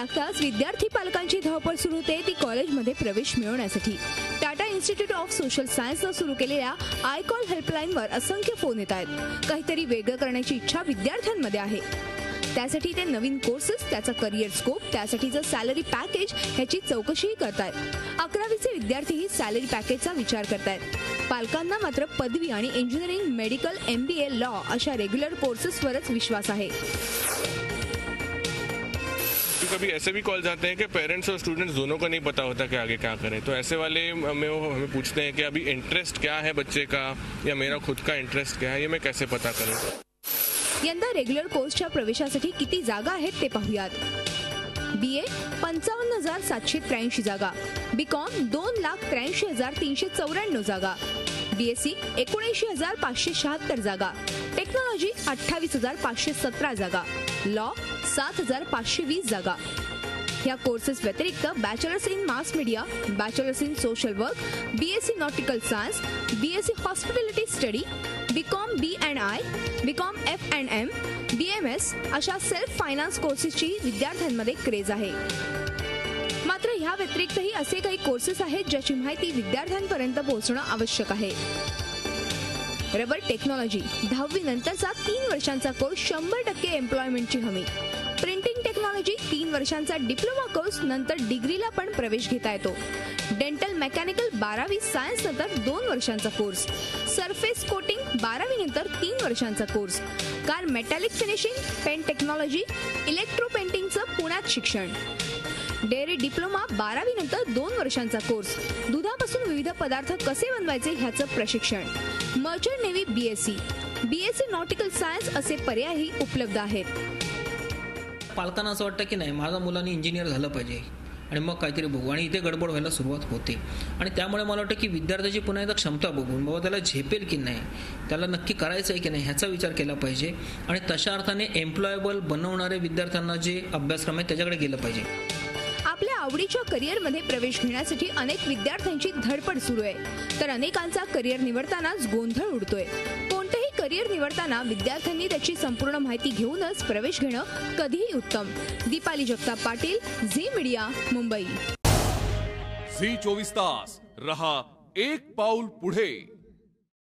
लागताच विद्यार्थी पालकांची धावपळ सुरू होते ती कॉलेजमध्ये प्रवेश मिळवण्यासाठी। टाटा इन्स्टिट्यूट ऑफ सोशल सायन्सनं सुरू केलेल्या आय कॉल हेल्पलाईनवर असंख्य फोन येत आहेत। काहीतरी वेगळं करण्याची इच्छा विद्यार्थ्यांमध्ये आहे। त्यासाठी ते नवीन कोर्सेस, त्याचा करिअर स्कोप, त्यासाठीचं सॅलरी पॅकेज ह्याची चौकशीही करतायत। 11वीचे विद्यार्थीही सॅलरी पॅकेजचा विचार करतायत। पालकांना मात्र पदवी आणि इंजिनिअरिंग, मेडिकल, MBA, लॉ अशा रेग्युलर कोर्सेसवरच विश्वास आहे। कभी ऐसे भी कॉल्स आते हैं कि पेरेंट्स और स्टूडेंट्स दोनों को नहीं पता होता कि आगे क्या करें, तो ऐसे वाले में वो हमें पूछते हैं कि अभी इंटरेस्ट क्या है बच्चे का या मेरा खुद का इंटरेस्ट क्या है, ये मैं कैसे पता करूं। यंदा रेग्युलर कोर्सच्या प्रवेशासाठी किती जागा आहेत ते पाहूयात। BA 55,783 जागा, BCom 2,83,394 जागा, BSc 79,576 जागा, टेक्नॉलॉजी 28,517 जागा, लॉ 7,520 जागा। या कोर्सेस व्यतिरिक्त bachelors in mass media, bachelors in social work, BSc nautical science, BSc hospitality study, BCom B&I, BCom F&M, BMS अशा सेल्फ फायनान्स कोर्सेसची विद्यार्थ्यांमध्ये क्रेज आहे। मात्र ह्या व्यतिरिक्तही असे काही कोर्सेस आहेत ज्याची माहिती विद्यार्थ्यांपर्यंत पोहोचणं आवश्यक आहे। रबर टेक्नॉलॉजी 10वी नंतरचा 3 वर्षांचा कोर्स, 100% एम्प्लॉयमेंटची हमी। प्रिंटिंग टेक्नॉलॉजी 3 वर्षांचा डिप्लोमा कोर्स, नंतर डिग्रीला पण प्रवेश घेता येतो। डेंटल मेकॅनिकल 12वी सायन्स नंतर 2 वर्षांचा कोर्स। सरफेस कोटिंग 12वी नंतर 3 वर्षांचा course. Car metallic finishing, pen technology, electro पेंटिंगचं पुण्यात शिक्षण। डेअरी डिप्लोमा 12वी नंतर 2 वर्षांचा कोर्स। दुधापासून विविध पदार्थ कसे बनवायचे ह्याचं प्रशिक्षण। Merchant navy BSc nautical science असे पर्यायही उपलब्ध आहेत। पालकांना असं वाटतं की नाही, माझ्या मुलांनी इंजिनियर झालं पाहिजे आणि मग काहीतरी बघू, आणि इथे गडबड व्हायला सुरुवात होते। आणि त्यामुळे मला वाटतं की विद्यार्थ्याची पुन्हा एकदा क्षमता बघून बाबा त्याला झेपेल की नाही, त्याला नक्की करायचं आहे की नाही ह्याचा विचार केला पाहिजे आणि तशा अर्थाने एम्प्लॉयबल बनवणारे विद्यार्थ्यांना जे अभ्यासक्रम आहे त्याच्याकडे गेलं पाहिजे। आपल्या आवडीच्या करिअरमध्ये प्रवेश घेण्यासाठी अनेक विद्यार्थ्यांची धडपड सुरू आहे, तर अनेकांचा करिअर निवडतानाच गोंधळ उडतोय। कोणतेही करिअर निवडताना विद्यार्थ्यांनी त्याची संपूर्ण माहिती घेऊनच प्रवेश घेणं कधीही उत्तम। दीपाली जगताप पाटील, झी मीडिया, मुंबई। झी 24 तास रहा एक पाऊल पुढे।